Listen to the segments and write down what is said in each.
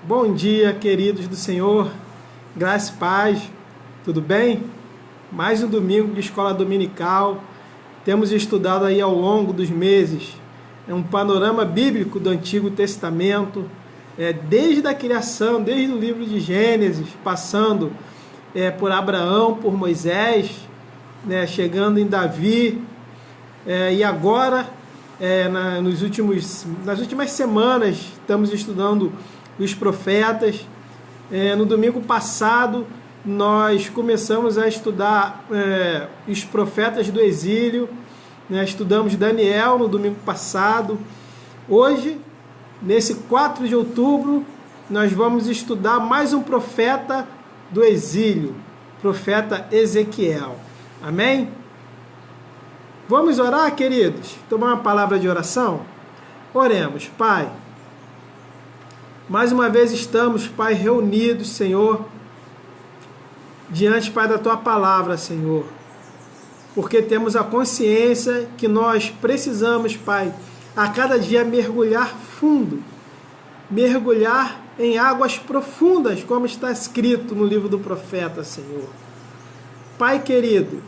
Bom dia, queridos do Senhor, graça e paz, tudo bem? Mais um domingo de escola dominical, temos estudado aí ao longo dos meses um panorama bíblico do Antigo Testamento, desde a criação, desde o livro de Gênesis, passando por Abraão, por Moisés, chegando em Davi, e agora, nas últimas semanas, estamos estudando os profetas. No domingo passado, nós começamos a estudar os profetas do exílio, estudamos Daniel no domingo passado. Hoje, nesse 4 de outubro, nós vamos estudar mais um profeta do exílio, profeta Ezequiel. Amém? Vamos orar, queridos? Tomar uma palavra de oração? Oremos. Pai, mais uma vez estamos, Pai, reunidos, Senhor, diante, Pai, da Tua palavra, Senhor, porque temos a consciência que nós precisamos, Pai, a cada dia mergulhar fundo, mergulhar em águas profundas, como está escrito no livro do profeta, Senhor. Pai querido,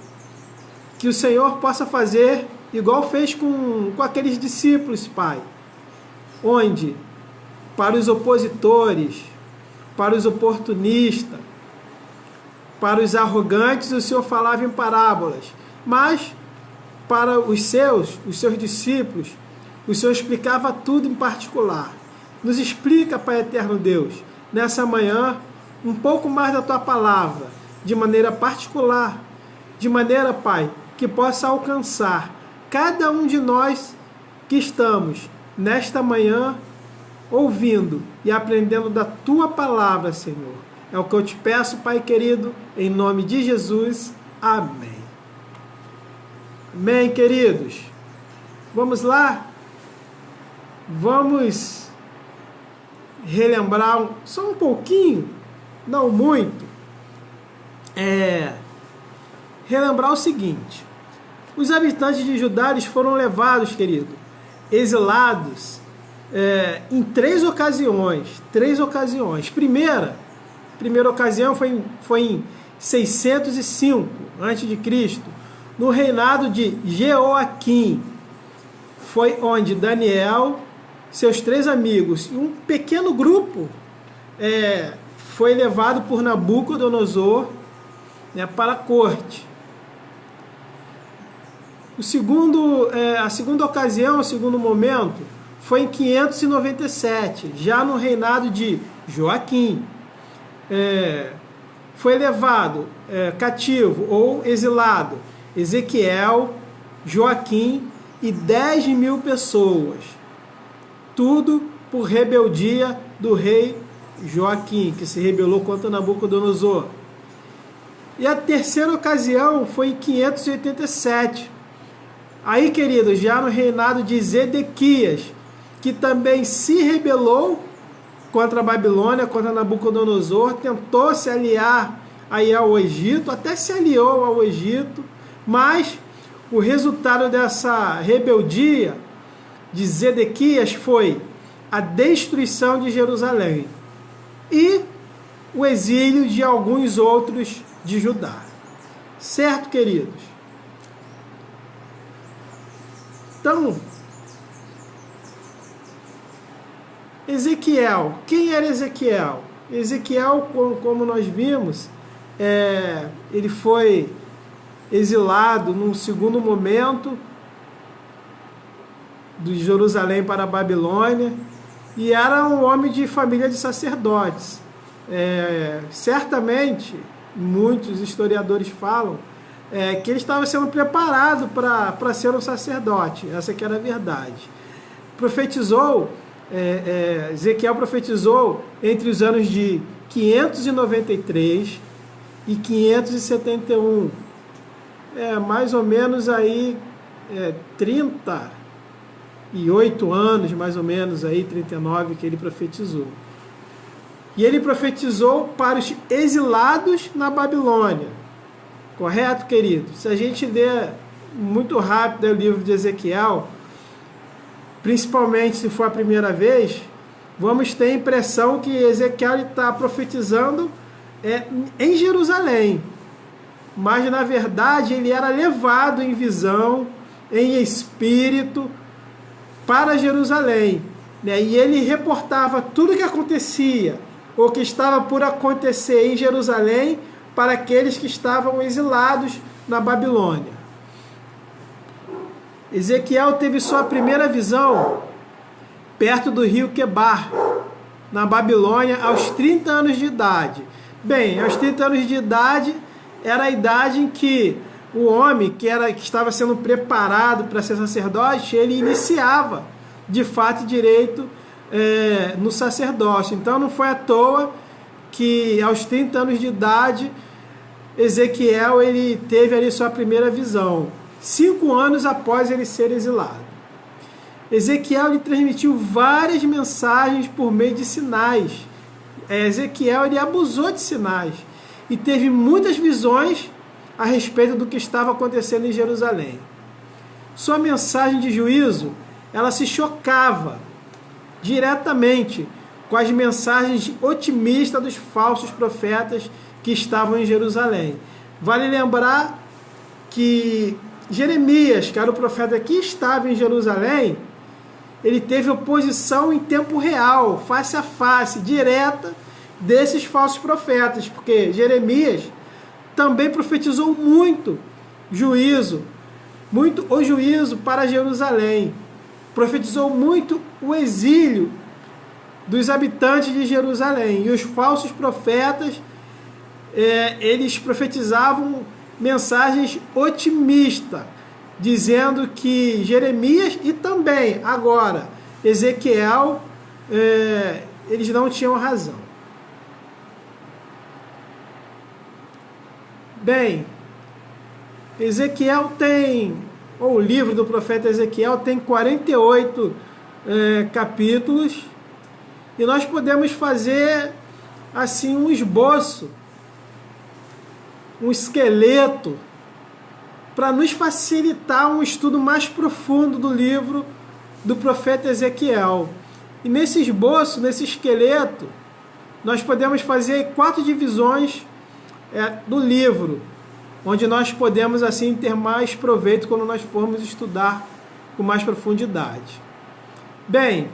que o Senhor possa fazer igual fez com aqueles discípulos, Pai, onde para os opositores, para os oportunistas, para os arrogantes, o Senhor falava em parábolas, mas para os seus discípulos, o Senhor explicava tudo em particular. Nos explica, Pai eterno Deus, nessa manhã, um pouco mais da Tua palavra, de maneira particular, de maneira, Pai, que possa alcançar cada um de nós que estamos nesta manhã ouvindo e aprendendo da Tua palavra, Senhor. É o que eu te peço, Pai querido, em nome de Jesus. Amém. Amém, queridos. Vamos lá? Vamos relembrar só um pouquinho, não muito, relembrar o seguinte: os habitantes de Judá foram levados, querido, exilados em três ocasiões. Primeira ocasião foi em 605 a.C., no reinado de Jeoaquim. Foi onde Daniel, seus 3 amigos e um pequeno grupo foi levado por Nabucodonosor para a corte. A segunda ocasião, o segundo momento, foi em 597, já no reinado de Joaquim. Foi levado cativo ou exilado Ezequiel, Joaquim e 10.000 pessoas. Tudo por rebeldia do rei Joaquim, que se rebelou contra Nabucodonosor. E a terceira ocasião foi em 587. Aí, queridos, já no reinado de Zedequias, que também se rebelou contra a Babilônia, contra Nabucodonosor, tentou se aliar aí ao Egito, até se aliou ao Egito, mas o resultado dessa rebeldia de Zedequias foi a destruição de Jerusalém e o exílio de alguns outros de Judá. Certo, queridos? Então, Ezequiel, quem era Ezequiel? Ezequiel, como nós vimos, ele foi exilado num segundo momento de Jerusalém para a Babilônia, e era um homem de família de sacerdotes. Certamente, muitos historiadores falam que ele estava sendo preparado para ser um sacerdote. Essa que era a verdade. Ezequiel profetizou entre os anos de 593 e 571. Mais ou menos aí 38 anos, mais ou menos aí 39 que ele profetizou. E ele profetizou para os exilados na Babilônia. Correto, querido? Se a gente ler muito rápido o livro de Ezequiel, principalmente se for a primeira vez, vamos ter a impressão que Ezequiel está profetizando em Jerusalém. Mas, na verdade, ele era levado em visão, em espírito, para Jerusalém, né? E ele reportava tudo o que acontecia, ou que estava por acontecer em Jerusalém, para aqueles que estavam exilados na Babilônia. Ezequiel teve sua primeira visão perto do rio Quebar, na Babilônia, aos 30 anos de idade. Bem, aos 30 anos de idade era a idade em que o homem que estava sendo preparado para ser sacerdote, ele iniciava de fato e direito no sacerdócio. Então não foi à toa que aos 30 anos de idade Ezequiel ele teve ali sua primeira visão, 5 anos após ele ser exilado. Ezequiel ele transmitiu várias mensagens por meio de sinais. Ezequiel ele abusou de sinais e teve muitas visões a respeito do que estava acontecendo em Jerusalém. Sua mensagem de juízo, ela se chocava diretamente com as mensagens otimistas dos falsos profetas que estavam em Jerusalém. Vale lembrar que Jeremias, que era o profeta que estava em Jerusalém, ele teve oposição em tempo real, face a face, direta, desses falsos profetas, porque Jeremias também profetizou muito o juízo para Jerusalém, profetizou muito o exílio dos habitantes de Jerusalém, e os falsos profetas eles profetizavam mensagens otimistas, dizendo que Jeremias e também agora Ezequiel eles não tinham razão. Bem, Ezequiel o livro do profeta Ezequiel tem 48 capítulos, e nós podemos fazer assim um esboço, um esqueleto, para nos facilitar um estudo mais profundo do livro do profeta Ezequiel. E nesse esboço, nesse esqueleto, nós podemos fazer 4 divisões do livro, onde nós podemos assim ter mais proveito quando nós formos estudar com mais profundidade. Bem,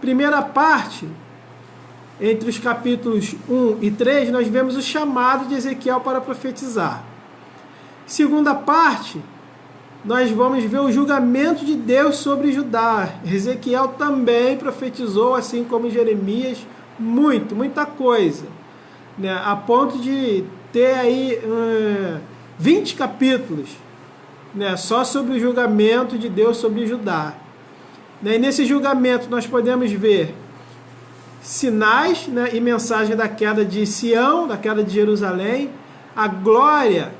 primeira parte, entre os capítulos 1 e 3, nós vemos o chamado de Ezequiel para profetizar. Segunda parte, nós vamos ver o julgamento de Deus sobre Judá. Ezequiel também profetizou, assim como Jeremias, muita coisa, né? A ponto de ter aí 20 capítulos, né, só sobre o julgamento de Deus sobre Judá. E nesse julgamento nós podemos ver sinais, né, e mensagem da queda de Sião, da queda de Jerusalém, a glória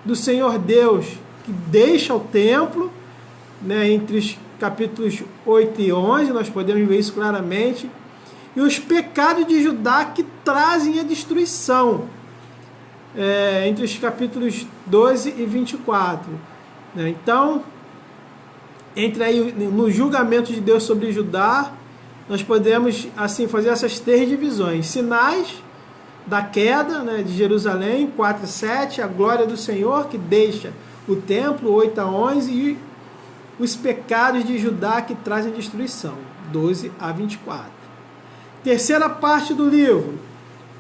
do Senhor Deus que deixa o templo, né, entre os capítulos 8 e 11, nós podemos ver isso claramente, e os pecados de Judá que trazem a destruição, entre os capítulos 12 e 24. Então, no julgamento de Deus sobre Judá, nós podemos assim fazer essas 3 divisões: sinais da queda, né, de Jerusalém, 4 e 7, a glória do Senhor que deixa o templo, 8 a 11, e os pecados de Judá que trazem destruição, 12 a 24. Terceira parte do livro,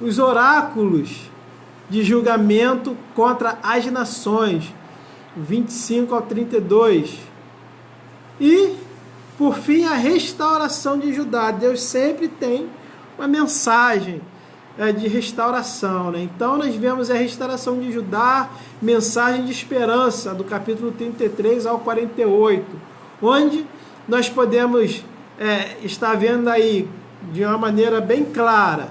os oráculos de julgamento contra as nações, 25 ao 32. E, por fim, a restauração de Judá. Deus sempre tem uma mensagem de restauração, né? Então nós vemos a restauração de Judá, mensagem de esperança, do capítulo 33 ao 48, onde nós podemos estar vendo aí, de uma maneira bem clara,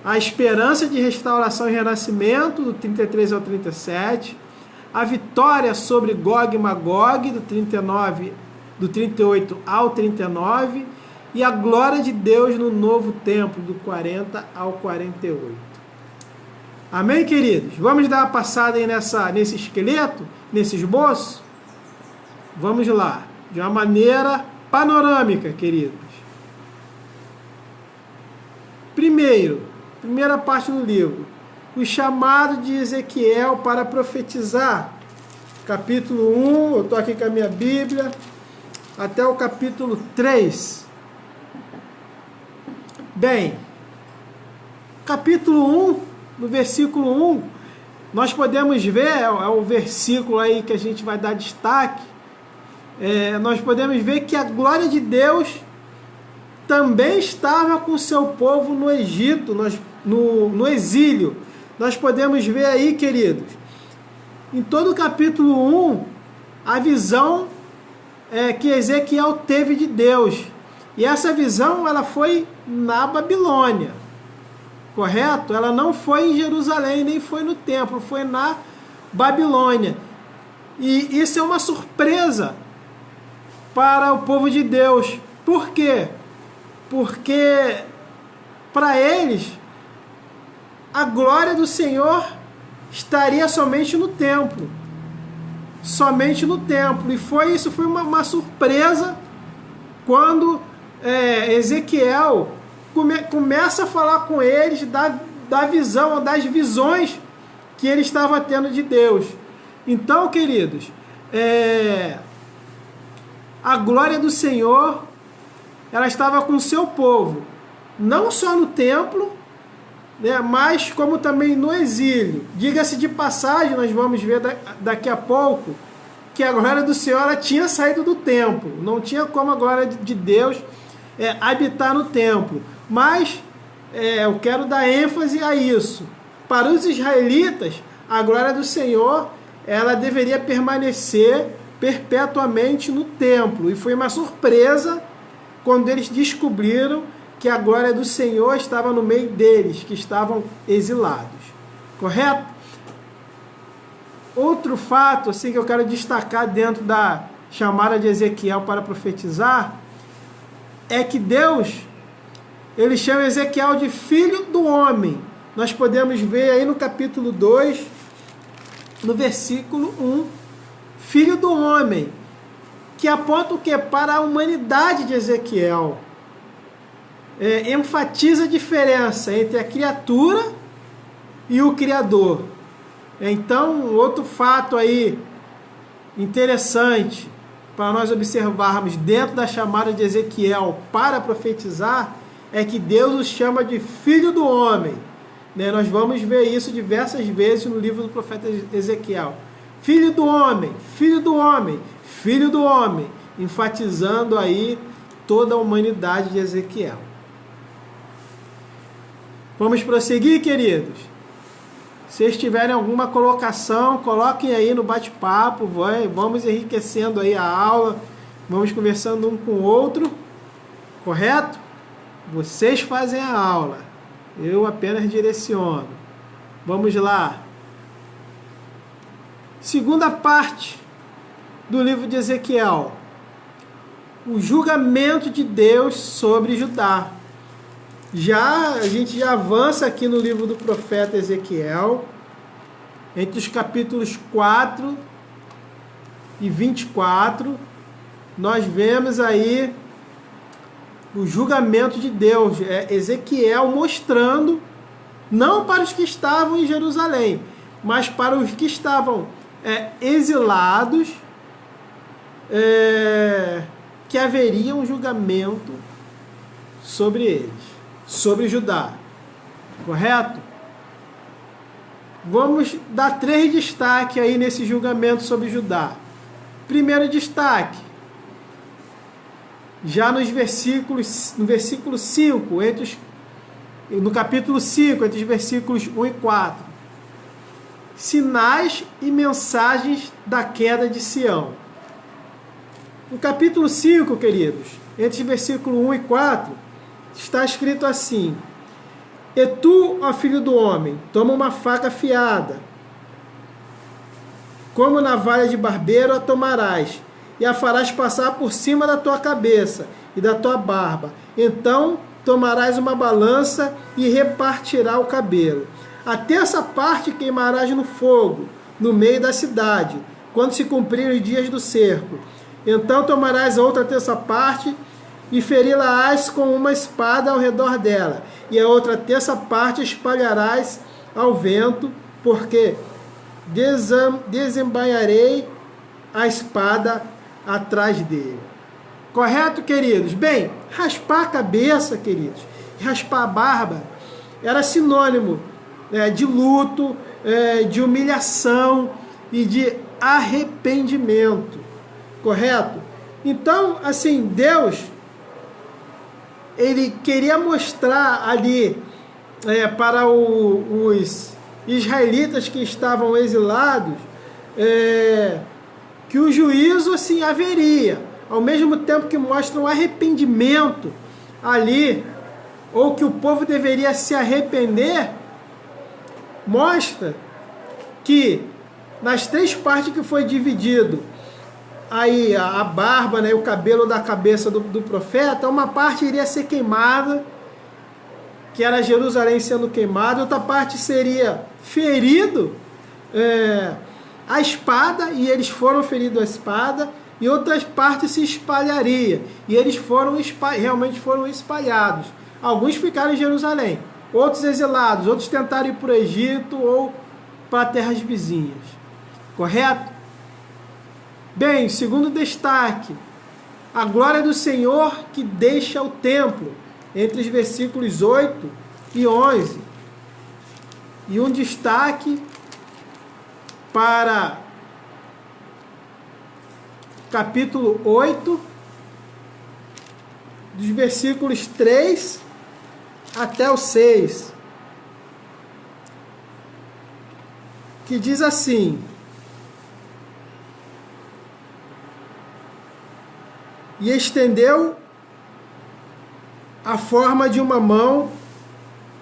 a esperança de restauração e renascimento, do 33 ao 37, a vitória sobre Gog e Magog, do 38 ao 39, e a glória de Deus no novo templo, do 40 ao 48. Amém, queridos? Vamos dar uma passada aí nesse esqueleto, nesse esboço? Vamos lá, de uma maneira panorâmica, queridos. Primeira parte do livro, o chamado de Ezequiel para profetizar, capítulo 1, eu estou aqui com a minha Bíblia, até o capítulo 3. Bem, capítulo 1, no versículo 1, nós podemos ver, é o versículo aí que a gente vai dar destaque, nós podemos ver que a glória de Deus também estava com o seu povo no Egito, no exílio. Nós podemos ver aí, queridos, em todo o capítulo 1, a visão que Ezequiel teve de Deus. E essa visão, ela foi na Babilônia, correto? Ela não foi em Jerusalém, nem foi no templo, foi na Babilônia. E isso é uma surpresa para o povo de Deus. Por quê? Porque para eles a glória do Senhor estaria somente no templo. Somente no templo. E isso foi uma surpresa quando Ezequiel começa a falar com eles da visão, das visões que ele estava tendo de Deus. Então, queridos, a glória do Senhor, ela estava com o seu povo, não só no templo, né, mas como também no exílio. Diga-se de passagem, nós vamos ver daqui a pouco, que a glória do Senhor, ela tinha saído do templo. Não tinha como a glória de Deus habitar no templo. Mas eu quero dar ênfase a isso. Para os israelitas, a glória do Senhor, ela deveria permanecer perpetuamente no templo. E foi uma surpresa quando eles descobriram que a glória do Senhor estava no meio deles, que estavam exilados. Correto? Outro fato assim, que eu quero destacar dentro da chamada de Ezequiel para profetizar é que Deus, ele chama Ezequiel de filho do homem. Nós podemos ver aí no capítulo 2, no versículo 1, filho do homem, que aponta o quê? Para a humanidade de Ezequiel. Enfatiza a diferença entre a criatura e o Criador. Então, outro fato aí interessante para nós observarmos dentro da chamada de Ezequiel para profetizar é que Deus o chama de filho do homem. Nós vamos ver isso diversas vezes no livro do profeta Ezequiel. Filho do homem, filho do homem, filho do homem, enfatizando aí toda a humanidade de Ezequiel. Vamos prosseguir, queridos? Se vocês tiverem alguma colocação, coloquem aí no bate-papo, vamos enriquecendo aí a aula, vamos conversando um com o outro, correto? Vocês fazem a aula, eu apenas direciono. Vamos lá. Segunda parte do livro de Ezequiel, o julgamento de Deus sobre Judá. A gente já avança aqui no livro do profeta Ezequiel, entre os capítulos 4 e 24, nós vemos aí o julgamento de Deus. Ezequiel mostrando, não para os que estavam em Jerusalém, mas para os que estavam exilados, que haveria um julgamento sobre eles. Sobre Judá, correto? Vamos dar 3 destaques aí nesse julgamento sobre Judá. Primeiro destaque, já no versículo 5, no capítulo 5, entre os versículos 1 e 4. Sinais e mensagens da queda de Sião. No capítulo 5, queridos, entre os versículos 1 e 4, está escrito assim: E tu, ó filho do homem, toma uma faca afiada, como navalha de barbeiro a tomarás, e a farás passar por cima da tua cabeça e da tua barba. Então tomarás uma balança e repartirá o cabelo. A terça parte queimarás no fogo, no meio da cidade, quando se cumprirem os dias do cerco. Então tomarás a outra terça parte e feri-la-ás com uma espada ao redor dela, e a outra terça parte espalharás ao vento, porque desembainharei a espada atrás dele. Correto, queridos? Bem, raspar a cabeça, queridos, e raspar a barba era sinônimo de luto, de humilhação e de arrependimento. Correto? Então, assim, Deus, ele queria mostrar ali para os israelitas que estavam exilados que o juízo assim haveria, ao mesmo tempo que mostra um arrependimento ali, ou que o povo deveria se arrepender, mostra que nas 3 partes que foi dividido aí a barba, o cabelo da cabeça do profeta, uma parte iria ser queimada, que era Jerusalém sendo queimada, outra parte seria ferido a espada, e eles foram feridos a espada, e outras partes se espalharia, e eles realmente foram espalhados. Alguns ficaram em Jerusalém, outros exilados, outros tentaram ir para o Egito ou para terras vizinhas. Correto? Bem, segundo destaque, a glória do Senhor que deixa o templo, entre os versículos 8 e 11. E um destaque para capítulo 8, dos versículos 3 até o 6, que diz assim: e estendeu a forma de uma mão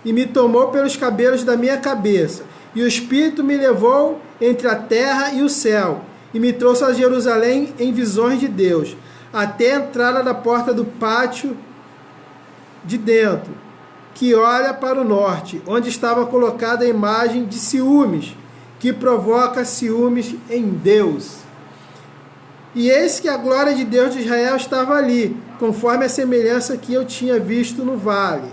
e me tomou pelos cabelos da minha cabeça, e o Espírito me levou entre a terra e o céu, e me trouxe a Jerusalém em visões de Deus, até a entrada da porta do pátio de dentro, que olha para o norte, onde estava colocada a imagem de ciúmes, que provoca ciúmes em Deus. E eis que a glória de Deus de Israel estava ali, conforme a semelhança que eu tinha visto no vale.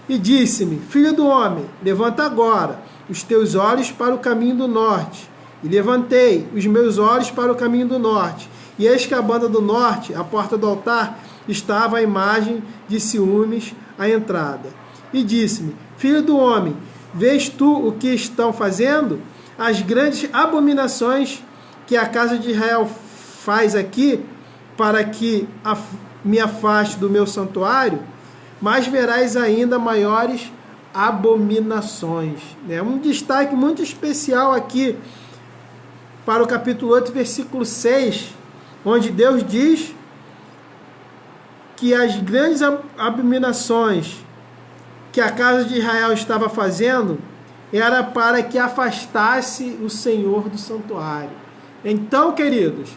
E disse-me: filho do homem, levanta agora os teus olhos para o caminho do norte. E levantei os meus olhos para o caminho do norte, e eis que a banda do norte, a porta do altar, estava a imagem de ciúmes à entrada. E disse-me: filho do homem, vês tu o que estão fazendo? As grandes abominações que a casa de Israel faz aqui, para que me afaste do meu santuário, mas verás ainda maiores abominações. Um destaque muito especial aqui para o capítulo 8, versículo 6, onde Deus diz que as grandes abominações que a casa de Israel estava fazendo era para que afastasse o Senhor do santuário. Então, queridos,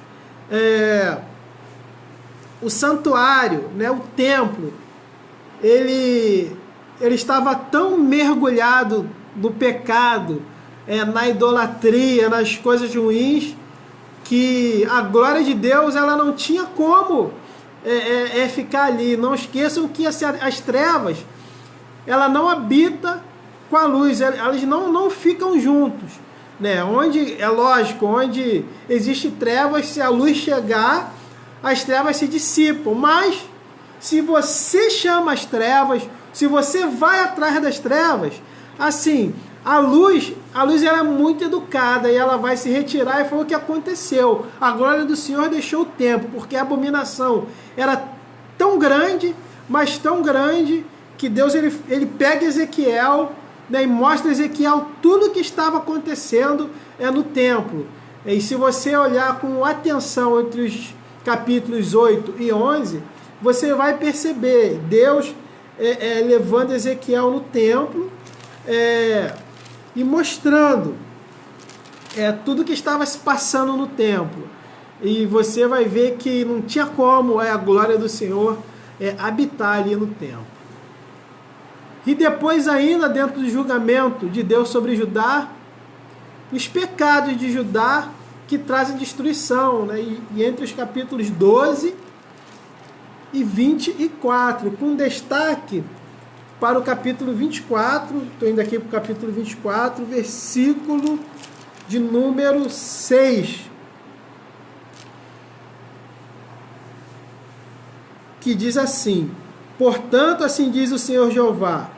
o santuário, o templo, ele estava tão mergulhado no pecado, na idolatria, nas coisas ruins, que a glória de Deus ela não tinha como ficar ali. Não esqueçam que as trevas, ela não habita com a luz, elas não ficam juntos. Onde, é lógico, onde existe trevas, se a luz chegar, as trevas se dissipam. Mas, se você chama as trevas, se você vai atrás das trevas, assim, a luz ela é muito educada e ela vai se retirar, e foi o que aconteceu. A glória do Senhor deixou o templo, porque a abominação era tão grande, mas tão grande, que Deus ele pega Ezequiel, e mostra a Ezequiel tudo o que estava acontecendo no templo. E se você olhar com atenção entre os capítulos 8 e 11, você vai perceber Deus levando Ezequiel no templo e mostrando tudo que estava se passando no templo. E você vai ver que não tinha como a glória do Senhor habitar ali no templo. E depois ainda, dentro do julgamento de Deus sobre Judá, os pecados de Judá que trazem destruição. E entre os capítulos 12 e 24, com destaque para o capítulo 24, estou indo aqui para o capítulo 24, versículo de número 6, que diz assim: portanto, assim diz o Senhor Jeová,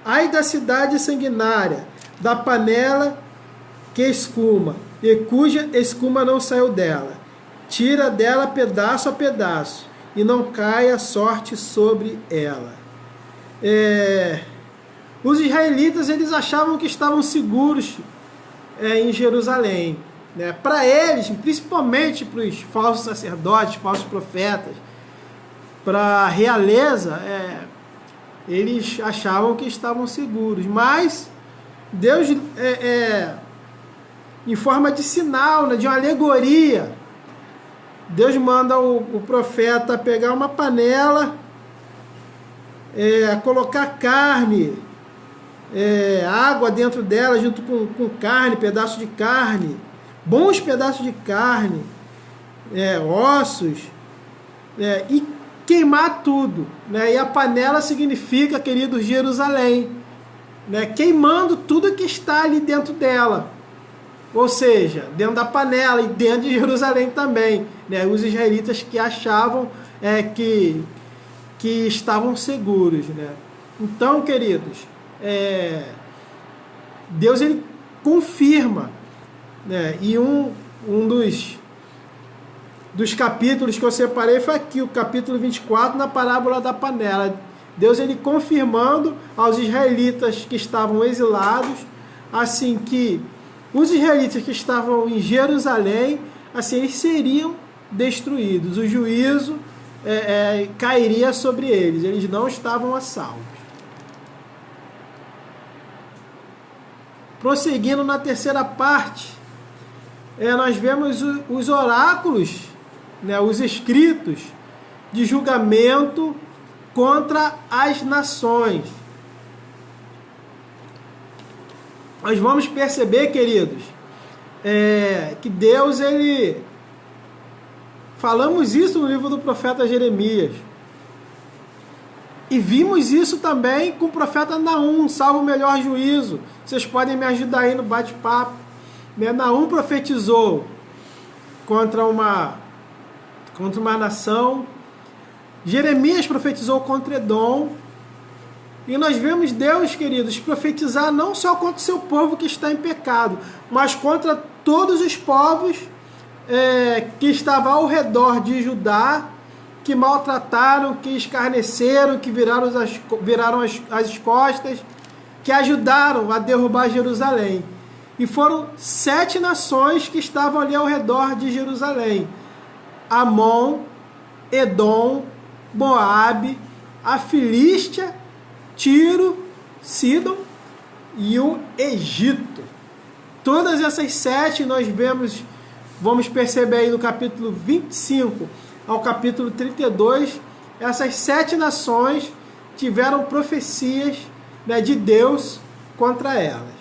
ai da cidade sanguinária, da panela que escuma, e cuja escuma não saiu dela. Tira dela pedaço a pedaço, e não caia sorte sobre ela. Os israelitas, eles achavam que estavam seguros em Jerusalém. Né? Para eles, principalmente para os falsos sacerdotes, falsos profetas, para a realeza, eles achavam que estavam seguros. Mas Deus, em forma de sinal, né, de uma alegoria, Deus manda o profeta pegar uma panela, colocar carne, água dentro dela, junto com carne, pedaço de carne, bons pedaços de carne, ossos, e queimar tudo. Né? E a panela significa, querido, Jerusalém, né? Queimando tudo que está ali dentro dela. Ou seja, dentro da panela e dentro de Jerusalém também. Né? Os israelitas que achavam que estavam seguros. Né? Então, queridos, Deus, ele confirma. Né? E um dos capítulos que eu separei foi aqui, o capítulo 24, na parábola da panela. Deus, ele confirmando aos israelitas que estavam exilados, assim, que os israelitas que estavam em Jerusalém, assim, eles seriam destruídos. O juízo cairia sobre eles. Eles não estavam a salvo. Prosseguindo na terceira parte, nós vemos os oráculos, né, os escritos de julgamento contra as nações. Nós vamos perceber, queridos, que Deus, ele... Falamos isso no livro do profeta Jeremias. E vimos isso também com o profeta Naum, salvo o melhor juízo. Vocês podem me ajudar aí no bate-papo. Naum profetizou contra uma nação. Jeremias profetizou contra Edom. E nós vemos Deus, queridos, profetizar não só contra o seu povo que está em pecado, mas contra todos os povos que estavam ao redor de Judá, que maltrataram, que escarneceram, que viraram as costas, que ajudaram a derrubar Jerusalém. E foram 7 nações que estavam ali ao redor de Jerusalém: Amon, Edom, Moabe, a Filístia, Tiro, Sidom e o Egito. Todas essas 7 nós vamos perceber aí no capítulo 25 ao capítulo 32, essas 7 nações tiveram profecias, né, de Deus contra elas.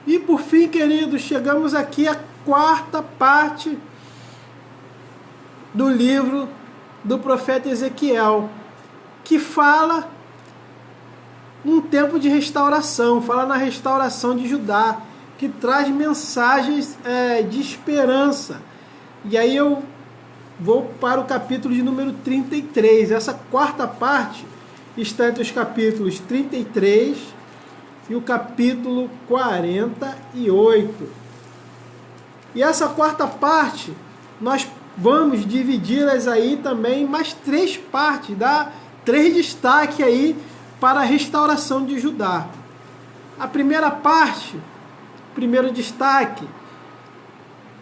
E por fim, queridos, chegamos aqui à quarta parte do livro do profeta Ezequiel, que fala um tempo de restauração, fala na restauração de Judá, que traz mensagens de esperança. E aí eu vou para o capítulo de número 33. Essa quarta parte está entre os capítulos 33 e o capítulo 48. E essa quarta parte, nós vamos dividi-las aí também em mais 3 partes, dá 3 destaques aí para a restauração de Judá. A primeira parte, primeiro destaque,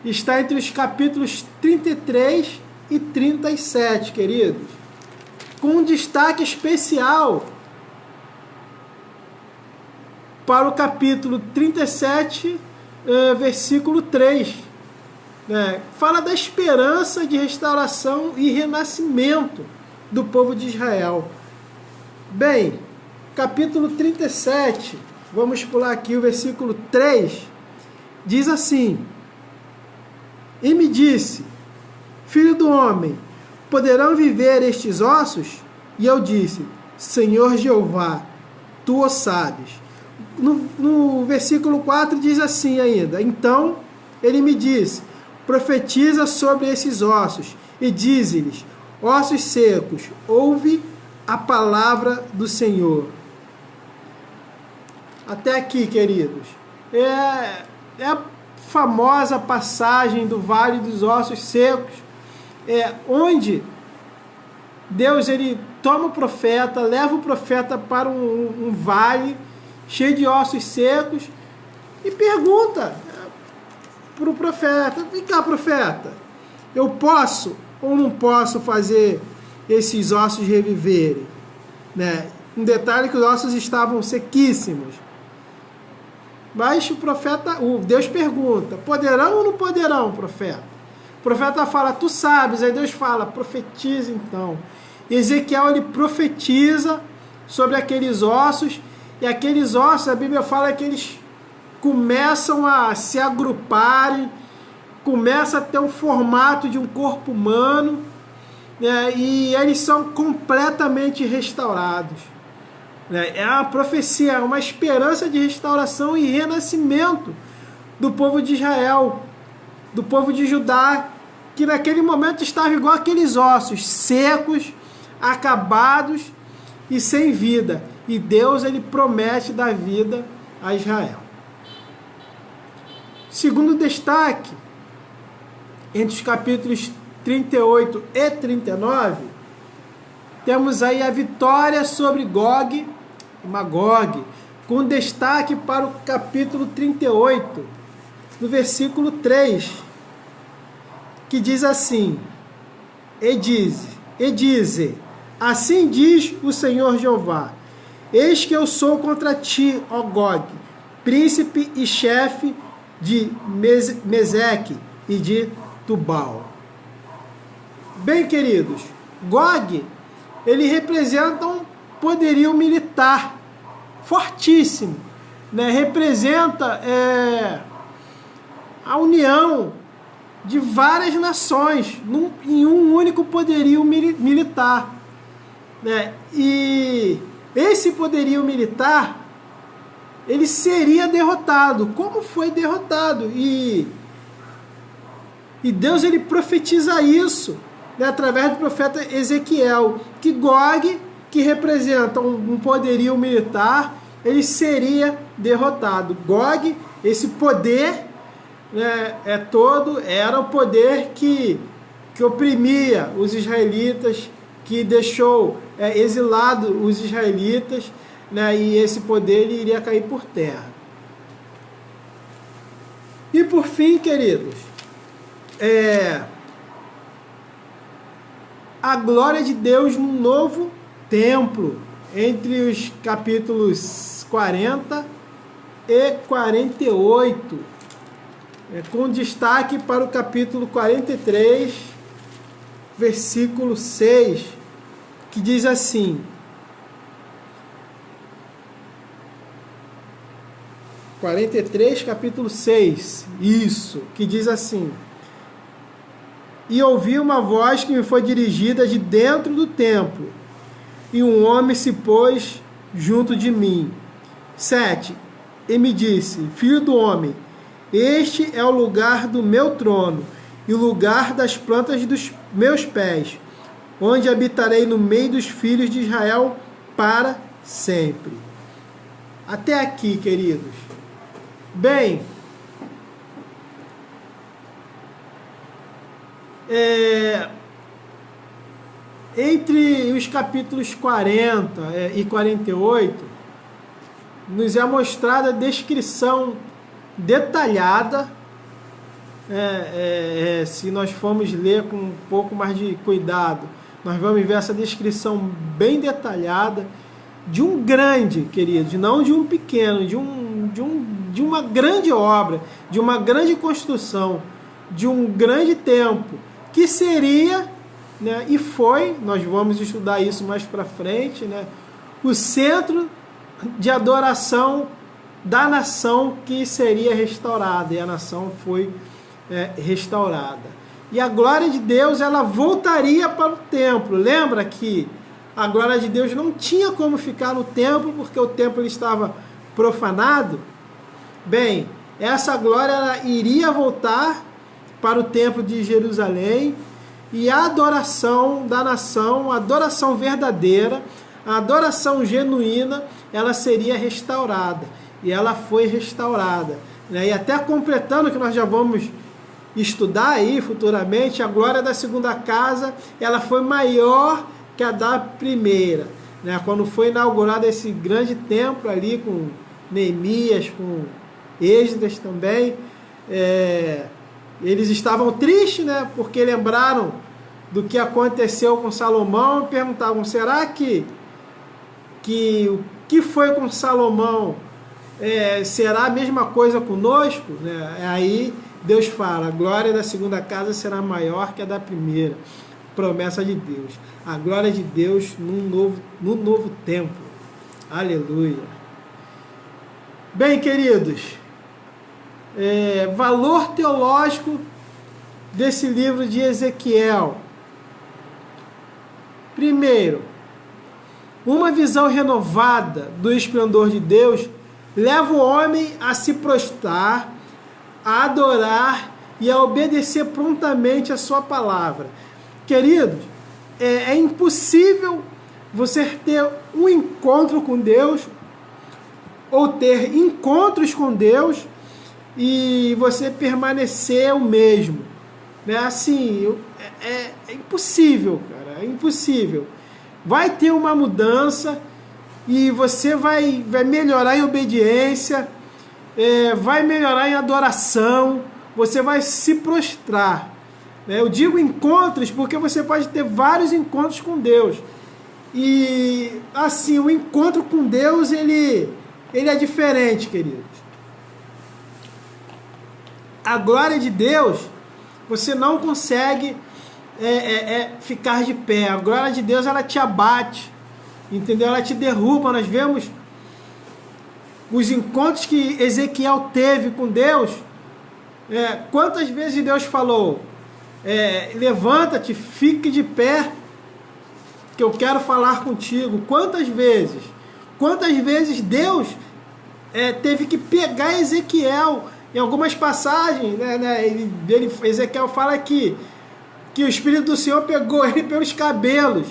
está entre os capítulos 33 e 37, queridos, com um destaque especial para o capítulo 37, versículo 3. Fala da esperança de restauração e renascimento do povo de Israel. Bem, capítulo 37, vamos pular aqui o versículo 3, diz assim: E me disse: filho do homem, poderão viver estes ossos? E eu disse: Senhor Jeová, tu o sabes. No versículo 4 diz assim ainda: então ele me disse: profetiza sobre esses ossos e dize-lhes: ossos secos, ouve a palavra do Senhor. Até aqui, queridos, é a famosa passagem do Vale dos Ossos Secos, onde Deus ele toma o profeta, leva o profeta para um vale cheio de ossos secos e pergunta para o profeta: vem cá, profeta, eu posso ou não posso fazer esses ossos reviverem? Né? Um detalhe que os ossos estavam sequíssimos. Mas Deus pergunta: poderão ou não poderão, profeta? O profeta fala: tu sabes. Aí Deus fala: profetiza então. E Ezequiel ele profetiza sobre aqueles ossos, e aqueles ossos, a Bíblia fala que eles começam a se agruparem, começa a ter o formato de um corpo humano, né, e eles são completamente restaurados. É uma profecia, é uma esperança de restauração e renascimento do povo de Israel, do povo de Judá, que naquele momento estava igual aqueles ossos, secos, acabados e sem vida. E Deus ele promete dar vida a Israel. Segundo destaque, entre os capítulos 38 e 39, temos aí a vitória sobre Gog e Magog, com destaque para o capítulo 38, no versículo 3, que diz assim: E dize, assim diz o Senhor Jeová, eis que eu sou contra ti, ó Gog, príncipe e chefe de Meseque e de Tubal. Bem, queridos, Gog, ele representa um poderio militar fortíssimo, né? Representa a união de várias nações em um único poderio militar, né? E esse poderio militar ele seria derrotado. Como foi derrotado? E Deus ele profetiza isso, né, através do profeta Ezequiel, que Gog, que representa um poderio militar, ele seria derrotado. Gog, esse poder, né, era o poder que oprimia os israelitas, que deixou exilado os israelitas, né, e esse poder ele iria cair por terra. E por fim, queridos, a glória de Deus no novo templo, entre os capítulos 40 e 48, com destaque para o capítulo 43, versículo 6, que diz assim: 43, capítulo 6, isso, que diz assim: E ouvi uma voz que me foi dirigida de dentro do templo, e um homem se pôs junto de mim. 7. E me disse: filho do homem, este é o lugar do meu trono, e o lugar das plantas dos meus pés, onde habitarei no meio dos filhos de Israel para sempre. Até aqui, queridos. Bem, entre os capítulos 40 e 48, nos é mostrada a descrição detalhada, se nós formos ler com um pouco mais de cuidado, nós vamos ver essa descrição bem detalhada de um grande, queridos, não de um pequeno, de uma grande obra, de uma grande construção, de um grande templo, que seria, né, e foi, nós vamos estudar isso mais para frente, né, o centro de adoração da nação que seria restaurada, e a nação foi restaurada. E a glória de Deus, ela voltaria para o templo. Lembra que a glória de Deus não tinha como ficar no templo, porque o templo estava profanado? Bem, essa glória ela iria voltar para o templo de Jerusalém, e a adoração da nação, a adoração verdadeira, a adoração genuína, ela seria restaurada. E ela foi restaurada. E até completando, que nós já vamos estudar aí futuramente, a glória da segunda casa, ela foi maior que a da primeira. Quando foi inaugurado esse grande templo ali, com Neemias, com Esdras também, eles estavam tristes, porque lembraram do que aconteceu com Salomão, e perguntavam, será que o que foi com Salomão será a mesma coisa conosco? Aí Deus fala, a glória da segunda casa será maior que a da primeira. Promessa de Deus. A glória de Deus no novo templo. Aleluia. Bem, queridos, valor teológico desse livro de Ezequiel. Primeiro, uma visão renovada do esplendor de Deus leva o homem a se prostrar, a adorar e a obedecer prontamente a sua palavra. Queridos, é impossível você ter um encontro com Deus ou ter encontros com Deus e você permanecer o mesmo. Assim, é impossível, cara, é impossível. Vai ter uma mudança e você vai melhorar em obediência, vai melhorar em adoração, você vai se prostrar. Eu digo encontros porque você pode ter vários encontros com Deus. E assim, o encontro com Deus, ele é diferente, queridos. A glória de Deus, você não consegue ficar de pé. A glória de Deus, ela te abate, entendeu? Ela te derruba. Nós vemos os encontros que Ezequiel teve com Deus. Quantas vezes Deus falou, levanta-te, fique de pé, que eu quero falar contigo. Quantas vezes Deus teve que pegar Ezequiel. Em algumas passagens, Ezequiel fala que o Espírito do Senhor pegou ele pelos cabelos.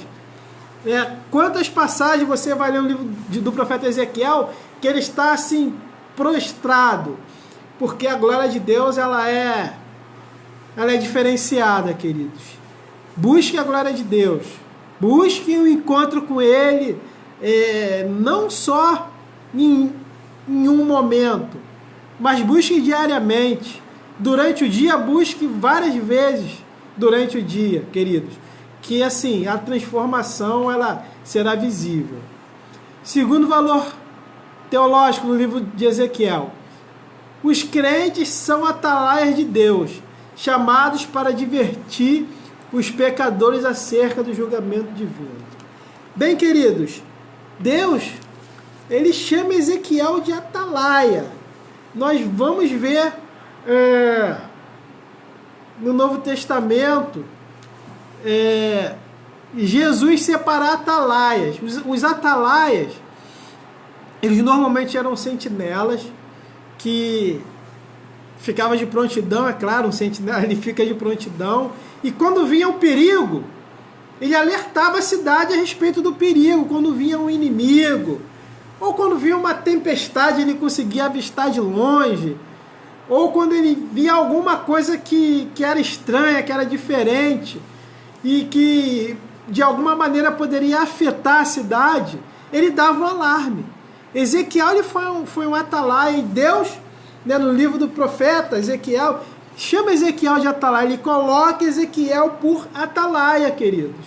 Quantas passagens você vai ler no livro do profeta Ezequiel que ele está assim prostrado, porque a glória de Deus ela é diferenciada, queridos. Busque a glória de Deus, busque um encontro com Ele, não só em um momento, mas busque diariamente. Durante o dia, busque várias vezes durante o dia, queridos, que assim a transformação ela será visível. Segundo valor teológico no livro de Ezequiel, os crentes são atalaias de Deus, chamados para advertir os pecadores acerca do julgamento divino. Bem, queridos, Deus, ele chama Ezequiel de atalaia. Nós vamos ver no Novo Testamento Jesus separar atalaias. Os atalaias, eles normalmente eram sentinelas que ficavam de prontidão, é claro, um sentinela ele fica de prontidão, e quando vinha o perigo, ele alertava a cidade a respeito do perigo. Quando vinha um inimigo, ou quando vinha uma tempestade, ele conseguia avistar de longe, ou quando ele via alguma coisa que era estranha, que era diferente, e que de alguma maneira poderia afetar a cidade, ele dava um alarme. Ezequiel ele foi um atalaia, e Deus, no livro do profeta Ezequiel, chama Ezequiel de atalaia, ele coloca Ezequiel por atalaia, queridos.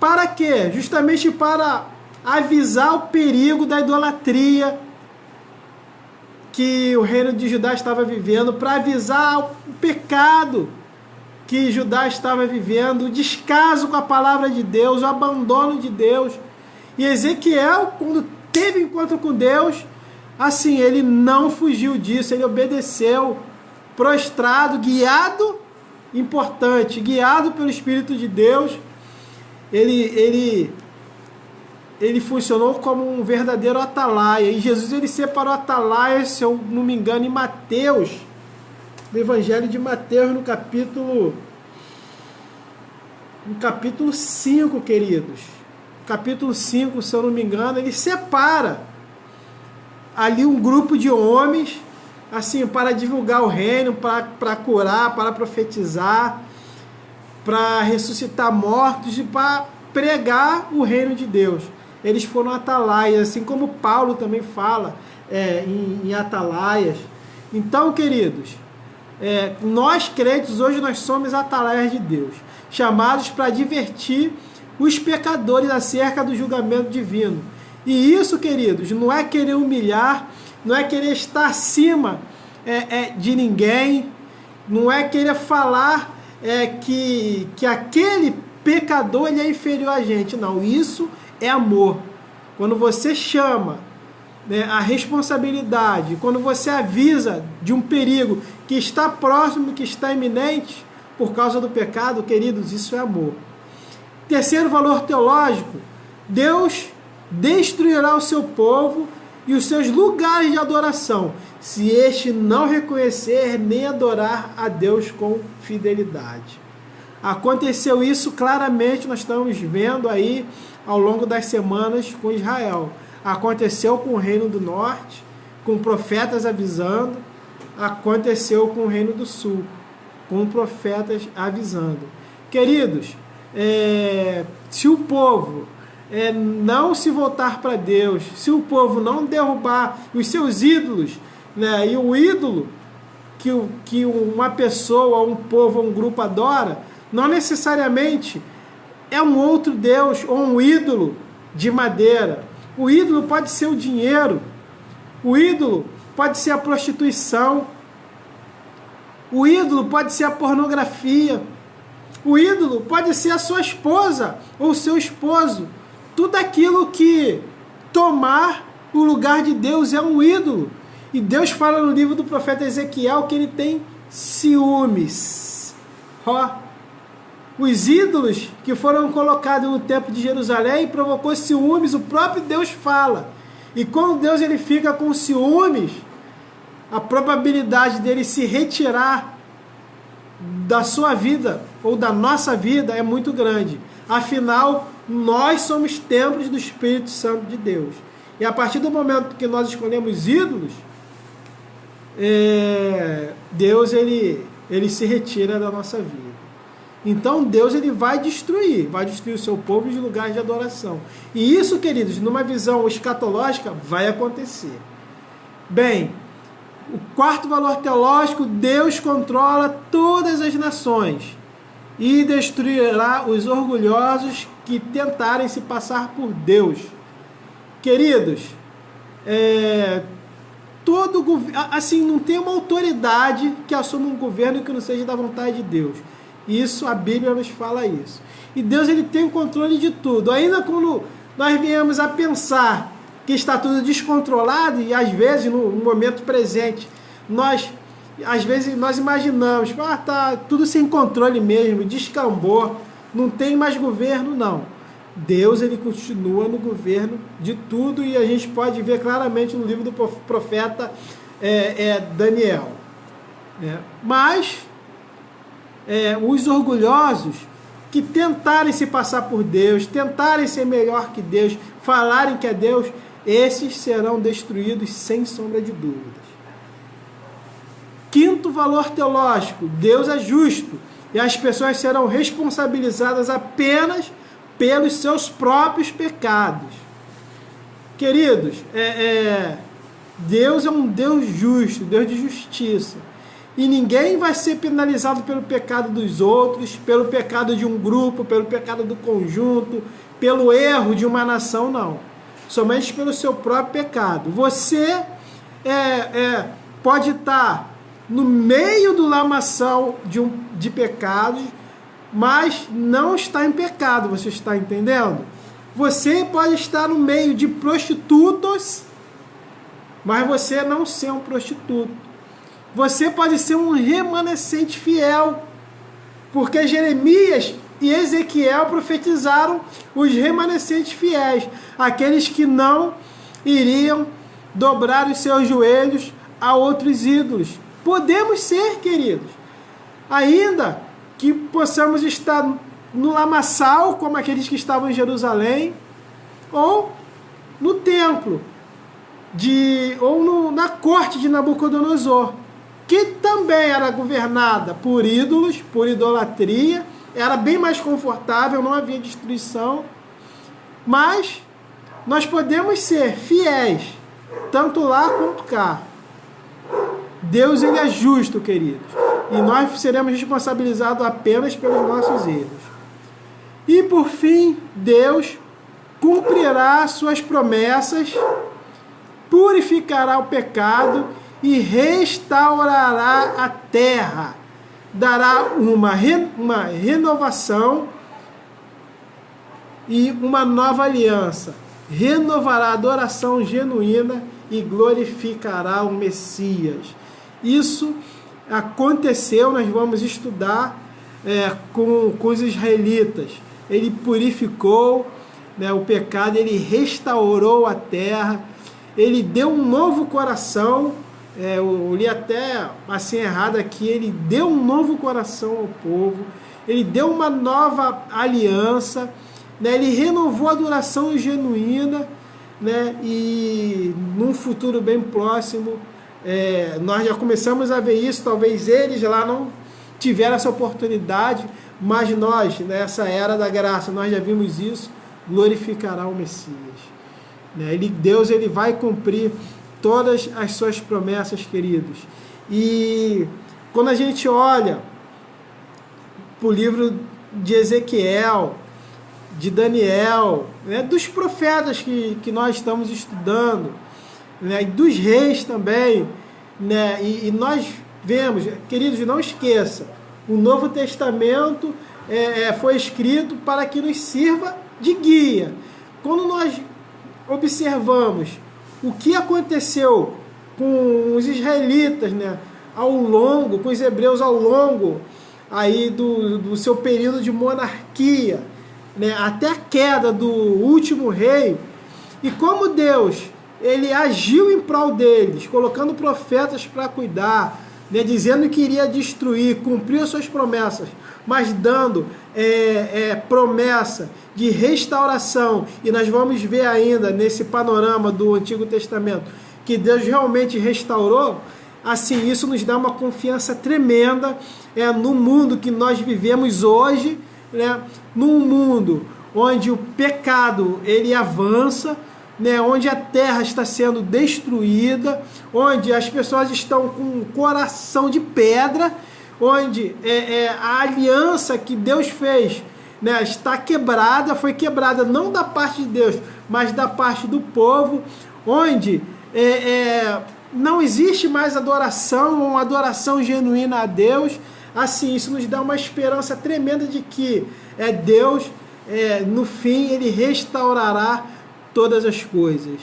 Para quê? Justamente para avisar o perigo da idolatria que o reino de Judá estava vivendo, para avisar o pecado que Judá estava vivendo, o descaso com a palavra de Deus, o abandono de Deus. E Ezequiel, quando teve encontro com Deus, assim, ele não fugiu disso, ele obedeceu prostrado, guiado, importante, guiado pelo Espírito de Deus. Ele funcionou como um verdadeiro atalaia. E Jesus ele separou atalaias, se eu não me engano, em Mateus, no Evangelho de Mateus, no capítulo 5, queridos. Capítulo 5, se eu não me engano, ele separa ali um grupo de homens, assim, para divulgar o reino, para curar, para profetizar, para ressuscitar mortos e para pregar o reino de Deus. Eles foram atalaias, assim como Paulo também fala em atalaias. Então, queridos, nós crentes, hoje nós somos atalaias de Deus, chamados para advertir os pecadores acerca do julgamento divino. E isso, queridos, não é querer humilhar, não é querer estar acima de ninguém, não é querer falar que aquele pecador ele é inferior a gente. Não, isso é amor. Quando você chama a responsabilidade, quando você avisa de um perigo que está próximo, que está iminente por causa do pecado, queridos, isso é amor. Terceiro valor teológico: Deus destruirá o seu povo e os seus lugares de adoração, se este não reconhecer nem adorar a Deus com fidelidade. Aconteceu isso claramente, nós estamos vendo aí ao longo das semanas com Israel. Aconteceu com o Reino do Norte, com profetas avisando. Aconteceu com o Reino do Sul, com profetas avisando. Queridos, se o povo não se voltar para Deus, se o povo não derrubar os seus ídolos, né, e o ídolo que uma pessoa, um povo, um grupo adora, não necessariamente é um outro Deus ou um ídolo de madeira. O ídolo pode ser o dinheiro, o ídolo pode ser a prostituição, o ídolo pode ser a pornografia, o ídolo pode ser a sua esposa ou o seu esposo. Tudo aquilo que tomar o lugar de Deus é um ídolo. E Deus fala no livro do profeta Ezequiel que ele tem ciúmes. Os ídolos que foram colocados no templo de Jerusalém provocou ciúmes, o próprio Deus fala. E quando Deus ele fica com ciúmes, a probabilidade dele se retirar da sua vida ou da nossa vida é muito grande. Afinal, nós somos templos do Espírito Santo de Deus. E a partir do momento que nós escolhemos ídolos, Deus ele se retira da nossa vida. Então Deus ele vai destruir o seu povo de lugares de adoração. E isso, queridos, numa visão escatológica, vai acontecer. Bem, o quarto valor teológico: Deus controla todas as nações e destruirá os orgulhosos que tentarem se passar por Deus. Queridos, todo governo, assim, não tem uma autoridade que assuma um governo que não seja da vontade de Deus. Isso, a Bíblia nos fala isso. E Deus ele tem o controle de tudo. Ainda quando nós viemos a pensar que está tudo descontrolado, e às vezes no momento presente às vezes nós imaginamos, tá tudo sem controle mesmo, descambou, não tem mais governo. Não, Deus ele continua no governo de tudo, e a gente pode ver claramente no livro do profeta Daniel. Mas os orgulhosos que tentarem se passar por Deus, tentarem ser melhor que Deus, falarem que é Deus, esses serão destruídos sem sombra de dúvidas. Quinto valor teológico: Deus é justo e as pessoas serão responsabilizadas apenas pelos seus próprios pecados. Queridos, Deus é um Deus justo, Deus de justiça. E ninguém vai ser penalizado pelo pecado dos outros, pelo pecado de um grupo, pelo pecado do conjunto, pelo erro de uma nação, não. Somente pelo seu próprio pecado. Você pode estar no meio do lamaçal de pecados, mas não está em pecado, você está entendendo? Você pode estar no meio de prostitutos, mas você não ser um prostituto. você pode ser um remanescente fiel, porque Jeremias e Ezequiel profetizaram os remanescentes fiéis, aqueles que não iriam dobrar os seus joelhos a outros ídolos. Podemos ser, queridos, ainda que possamos estar no lamaçal, como aqueles que estavam em Jerusalém, ou no templo, na corte de Nabucodonosor, que também era governada por ídolos, por idolatria, era bem mais confortável, não havia destruição, mas nós podemos ser fiéis, tanto lá quanto cá. Deus, ele é justo, queridos, e nós seremos responsabilizados apenas pelos nossos erros. E por fim, Deus cumprirá suas promessas, purificará o pecado e restaurará a terra, dará uma renovação e uma nova aliança, renovará a adoração genuína e glorificará o Messias. Isso aconteceu, nós vamos estudar com os israelitas. Ele purificou, né, o pecado, ele restaurou a terra, ele deu um novo coração, eu li até assim errado aqui, ele deu um novo coração ao povo, ele deu uma nova aliança, né, ele renovou a adoração genuína, né, e num futuro bem próximo, nós já começamos a ver isso, talvez eles lá não tiveram essa oportunidade, mas nós, nessa era da graça, nós já vimos isso, glorificará o Messias. Deus, ele vai cumprir todas as suas promessas, queridos. E quando a gente olha para o livro de Ezequiel, de Daniel, né, dos profetas que nós estamos estudando, né, e dos reis também, né, e nós vemos, queridos, não esqueça, o Novo Testamento foi escrito para que nos sirva de guia. Quando nós observamos o que aconteceu com os israelitas, né, com os hebreus ao longo aí do seu período de monarquia, né, até a queda do último rei, e como Deus, ele agiu em prol deles, colocando profetas para cuidar, né, dizendo que iria destruir, cumprir as suas promessas, mas dando promessa de restauração. E nós vamos ver ainda nesse panorama do Antigo Testamento que Deus realmente restaurou. Assim, isso nos dá uma confiança tremenda no mundo que nós vivemos hoje, né, num mundo onde o pecado ele avança, né, onde a terra está sendo destruída, onde as pessoas estão com um coração de pedra, onde a aliança que Deus fez, né, está quebrada, foi quebrada não da parte de Deus, mas da parte do povo, onde não existe mais adoração, uma adoração genuína a Deus. Assim, isso nos dá uma esperança tremenda de que Deus, no fim, ele restaurará todas as coisas.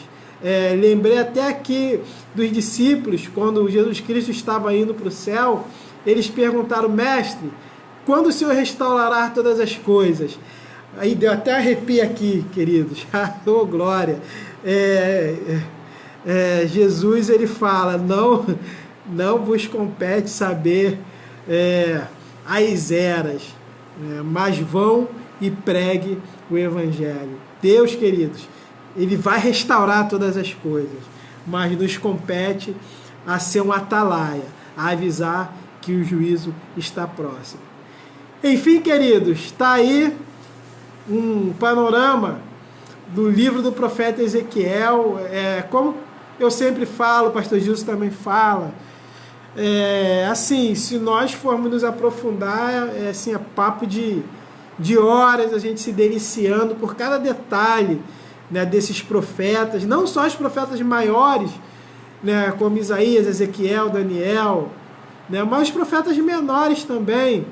Lembrei até aqui dos discípulos, quando Jesus Cristo estava indo para o céu, eles perguntaram: mestre, quando o Senhor restaurará todas as coisas? Aí deu até arrepio aqui, queridos. Oh, glória! Jesus, ele fala: não vos compete saber as eras, mas vão e pregue o Evangelho. Deus, queridos, ele vai restaurar todas as coisas, mas nos compete a ser um atalaia, a avisar que o juízo está próximo. Enfim, queridos, está aí um panorama do livro do profeta Ezequiel. Como eu sempre falo, o pastor Gilson também fala, assim, se nós formos nos aprofundar, assim, é papo de horas, a gente se deliciando por cada detalhe, né, desses profetas, não só os profetas maiores, né, como Isaías, Ezequiel, Daniel, né, mas os profetas menores também,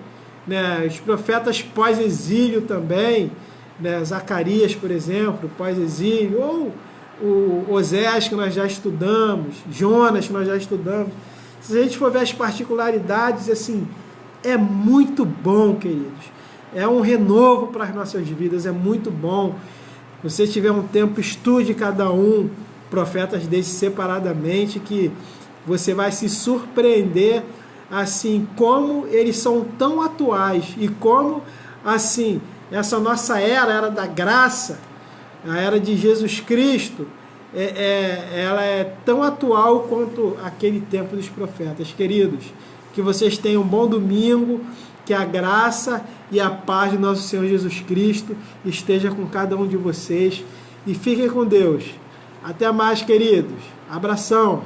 né, os profetas pós-exílio também, né, Zacarias, por exemplo, pós-exílio, ou o Osés, que nós já estudamos, Jonas, que nós já estudamos. Se a gente for ver as particularidades, assim, é muito bom, queridos. É um renovo para as nossas vidas, é muito bom. Se você tiver um tempo, estude cada um, profetas desses separadamente, que você vai se surpreender, assim, como eles são tão atuais e como, assim, essa nossa era da graça, a era de Jesus Cristo, ela é tão atual quanto aquele tempo dos profetas. Queridos, que vocês tenham um bom domingo, que a graça e a paz do nosso Senhor Jesus Cristo esteja com cada um de vocês e fiquem com Deus. Até mais, queridos. Abração.